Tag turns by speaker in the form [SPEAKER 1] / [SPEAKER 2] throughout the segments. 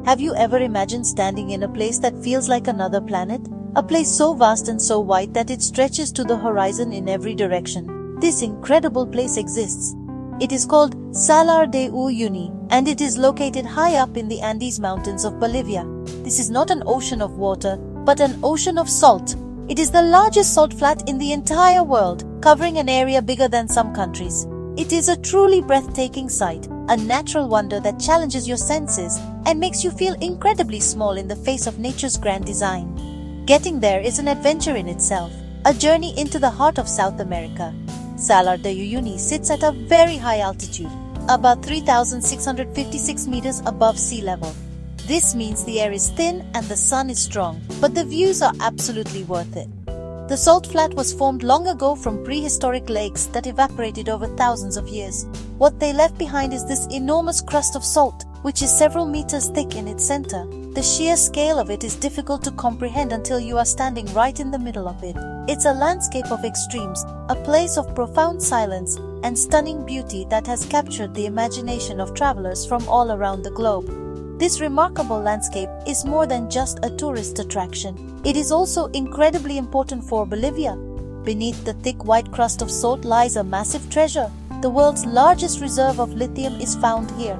[SPEAKER 1] Have you ever imagined standing in a place that feels like another planet? A place so vast and so wide that it stretches to the horizon in every direction. This incredible place exists. It is called Salar de Uyuni, and it is located high up in the Andes Mountains of Bolivia. This is not an ocean of water, but an ocean of salt. It is the largest salt flat in the entire world, covering an area bigger than some countries. It is a truly breathtaking sight, a natural wonder that challenges your senses and makes you feel incredibly small in the face of nature's grand design. Getting there is an adventure in itself, a journey into the heart of South America. Salar de Uyuni sits at a very high altitude, about 3,656 meters above sea level. This means the air is thin and the sun is strong, but the views are absolutely worth it. The salt flat was formed long ago from prehistoric lakes that evaporated over thousands of years. What they left behind is this enormous crust of salt, which is several meters thick in its center. The sheer scale of it is difficult to comprehend until you are standing right in the middle of it. It's a landscape of extremes, a place of profound silence and stunning beauty that has captured the imagination of travelers from all around the globe. This remarkable landscape is more than just a tourist attraction. It is also incredibly important for Bolivia. Beneath the thick white crust of salt lies a massive treasure. The world's largest reserve of lithium is found here.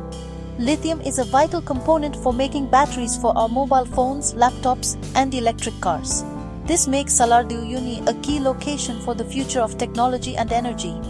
[SPEAKER 1] Lithium is a vital component for making batteries for our mobile phones, laptops, and electric cars. This makes Salar de Uyuni a key location for the future of technology and energy.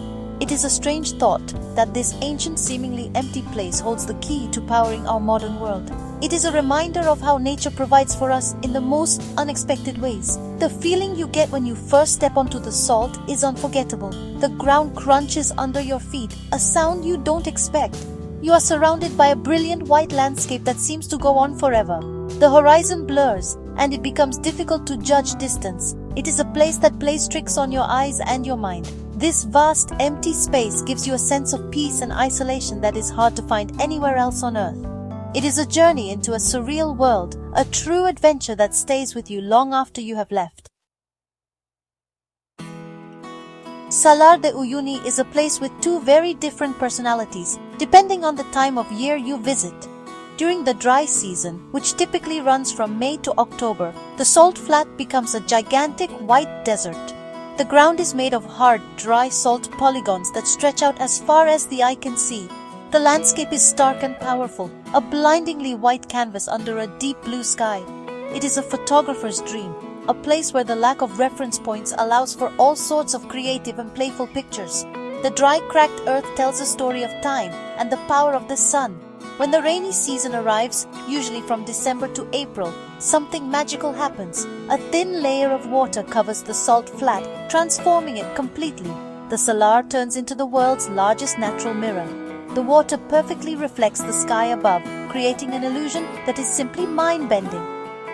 [SPEAKER 1] It is a strange thought that this ancient, seemingly empty place holds the key to powering our modern world. It is a reminder of how nature provides for us in the most unexpected ways. The feeling you get when you first step onto the salt is unforgettable. The ground crunches under your feet, a sound you don't expect. You are surrounded by a brilliant white landscape that seems to go on forever. The horizon blurs, and it becomes difficult to judge distance. It is a place that plays tricks on your eyes and your mind. This vast, empty space gives you a sense of peace and isolation that is hard to find anywhere else on Earth. It is a journey into a surreal world, a true adventure that stays with you long after you have left. Salar de Uyuni is a place with two very different personalities, depending on the time of year you visit. During the dry season, which typically runs from May to October, the salt flat becomes a gigantic white desert. The ground is made of hard, dry salt polygons that stretch out as far as the eye can see. The landscape is stark and powerful, a blindingly white canvas under a deep blue sky. It is a photographer's dream, a place where the lack of reference points allows for all sorts of creative and playful pictures. The dry, cracked earth tells a story of time and the power of the sun. When the rainy season arrives, usually from December to April, something magical happens. A thin layer of water covers the salt flat, transforming it completely. The salar turns into the world's largest natural mirror. The water perfectly reflects the sky above, creating an illusion that is simply mind-bending.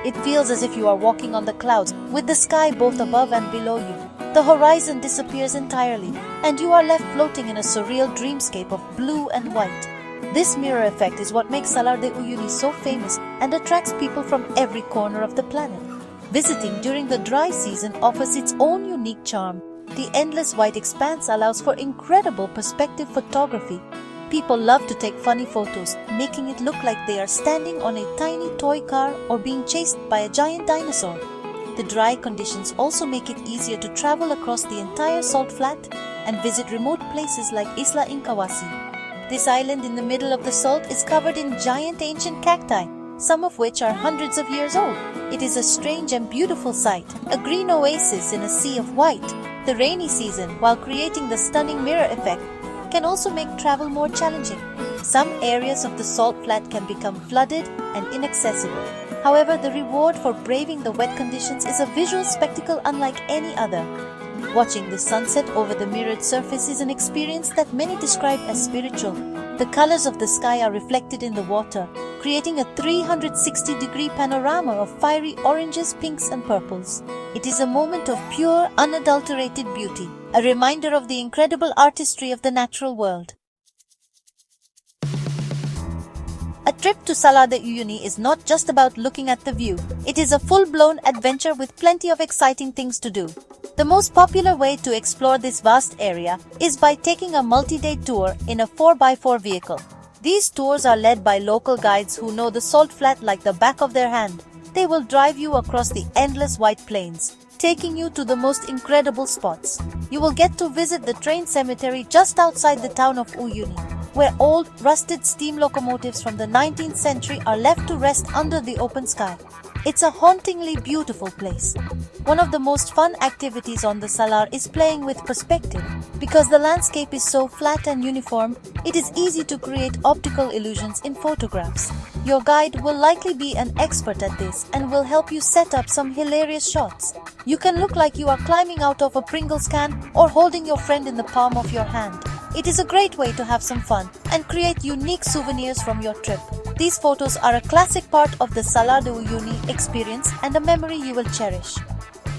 [SPEAKER 1] It feels as if you are walking on the clouds, with the sky both above and below you. The horizon disappears entirely, and you are left floating in a surreal dreamscape of blue and white. This mirror effect is what makes Salar de Uyuni so famous and attracts people from every corner of the planet. Visiting during the dry season offers its own unique charm. The endless white expanse allows for incredible perspective photography. People love to take funny photos, making it look like they are standing on a tiny toy car or being chased by a giant dinosaur. The dry conditions also make it easier to travel across the entire salt flat and visit remote places like Isla Inkawasi. This island in the middle of the salt is covered in giant ancient cacti, some of which are hundreds of years old. It is a strange and beautiful sight, a green oasis in a sea of white. The rainy season, while creating the stunning mirror effect, can also make travel more challenging. Some areas of the salt flat can become flooded and inaccessible. However, the reward for braving the wet conditions is a visual spectacle unlike any other. Watching the sunset over the mirrored surface is an experience that many describe as spiritual. The colors of the sky are reflected in the water, creating a 360-degree panorama of fiery oranges, pinks, and purples. It is a moment of pure, unadulterated beauty, a reminder of the incredible artistry of the natural world. A trip to Salar de Uyuni is not just about looking at the view. It is a full-blown adventure with plenty of exciting things to do. The most popular way to explore this vast area is by taking a multi-day tour in a 4x4 vehicle. These tours are led by local guides who know the salt flat like the back of their hand. They will drive you across the endless white plains, taking you to the most incredible spots. You will get to visit the train cemetery just outside the town of Uyuni, where old, rusted steam locomotives from the 19th century are left to rest under the open sky. It's a hauntingly beautiful place. One of the most fun activities on the Salar is playing with perspective. Because the landscape is so flat and uniform, it is easy to create optical illusions in photographs. Your guide will likely be an expert at this and will help you set up some hilarious shots. You can look like you are climbing out of a Pringles can or holding your friend in the palm of your hand. It is a great way to have some fun and create unique souvenirs from your trip. These photos are a classic part of the Salar de Uyuni experience and a memory you will cherish.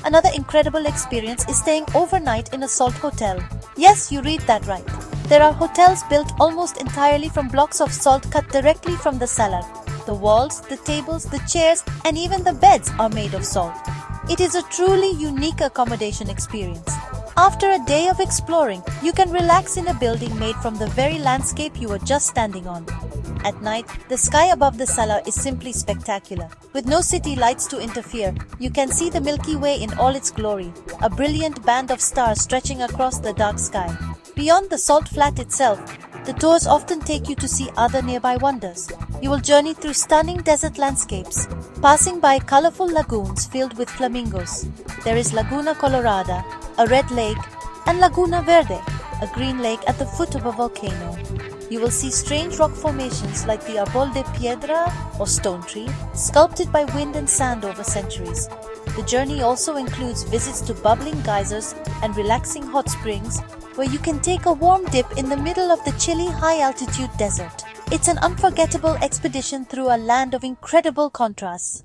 [SPEAKER 1] Another incredible experience is staying overnight in a salt hotel. Yes, you read that right. There are hotels built almost entirely from blocks of salt cut directly from the Salar. The walls, the tables, the chairs, and even the beds are made of salt. It is a truly unique accommodation experience. After a day of exploring, you can relax in a building made from the very landscape you were just standing on. At night, the sky above the Salar is simply spectacular. With no city lights to interfere, you can see the Milky Way in all its glory, a brilliant band of stars stretching across the dark sky. Beyond the salt flat itself, the tours often take you to see other nearby wonders. You will journey through stunning desert landscapes, passing by colorful lagoons filled with flamingos. There is Laguna Colorada, a red lake, and Laguna Verde, a green lake at the foot of a volcano. You will see strange rock formations like the Árbol de Piedra or stone tree, sculpted by wind and sand over centuries. The journey also includes visits to bubbling geysers and relaxing hot springs, where you can take a warm dip in the middle of the chilly high-altitude desert. It's an unforgettable expedition through a land of incredible contrasts.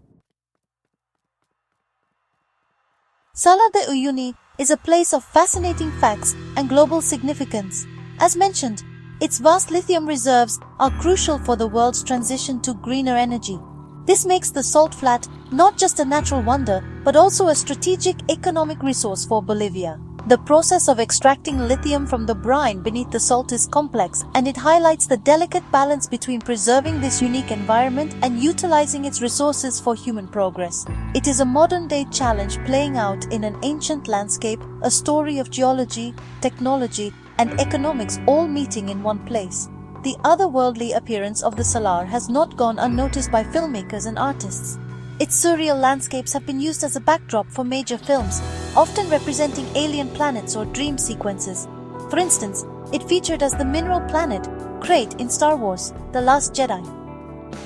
[SPEAKER 1] Salar de Uyuni is a place of fascinating facts and global significance. As mentioned, its vast lithium reserves are crucial for the world's transition to greener energy. This makes the salt flat not just a natural wonder, but also a strategic economic resource for Bolivia. The process of extracting lithium from the brine beneath the salt is complex, and it highlights the delicate balance between preserving this unique environment and utilizing its resources for human progress. It is a modern-day challenge playing out in an ancient landscape, a story of geology, technology, and economics all meeting in one place. The otherworldly appearance of the Salar has not gone unnoticed by filmmakers and artists. Its surreal landscapes have been used as a backdrop for major films, often representing alien planets or dream sequences. For instance, it featured as the mineral planet Crate in Star Wars: The Last Jedi.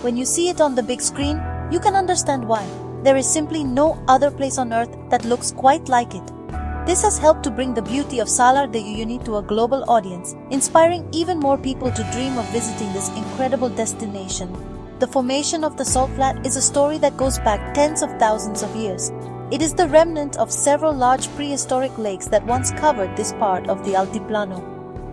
[SPEAKER 1] When you see it on the big screen, you can understand why. There is simply no other place on Earth that looks quite like it. This has helped to bring the beauty of Salar de Uyuni to a global audience, inspiring even more people to dream of visiting this incredible destination. The formation of the salt flat is a story that goes back tens of thousands of years. It is the remnant of several large prehistoric lakes that once covered this part of the Altiplano.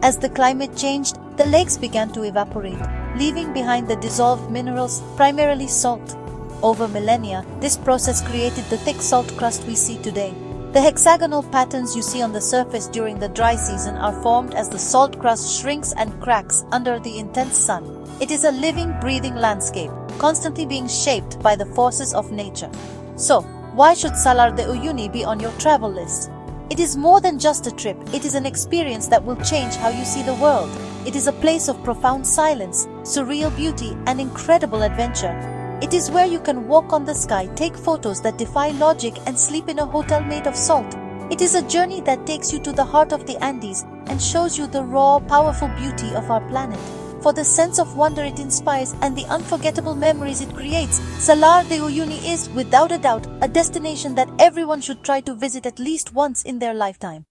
[SPEAKER 1] As the climate changed, the lakes began to evaporate, leaving behind the dissolved minerals, primarily salt. Over millennia, this process created the thick salt crust we see today. The hexagonal patterns you see on the surface during the dry season are formed as the salt crust shrinks and cracks under the intense sun. It is a living, breathing landscape, constantly being shaped by the forces of nature. So, why should Salar de Uyuni be on your travel list? It is more than just a trip. It is an experience that will change how you see the world. It is a place of profound silence, surreal beauty, and incredible adventure. It is where you can walk on the sky, take photos that defy logic, and sleep in a hotel made of salt. It is a journey that takes you to the heart of the Andes and shows you the raw, powerful beauty of our planet. For the sense of wonder it inspires and the unforgettable memories it creates, Salar de Uyuni is, without a doubt, a destination that everyone should try to visit at least once in their lifetime.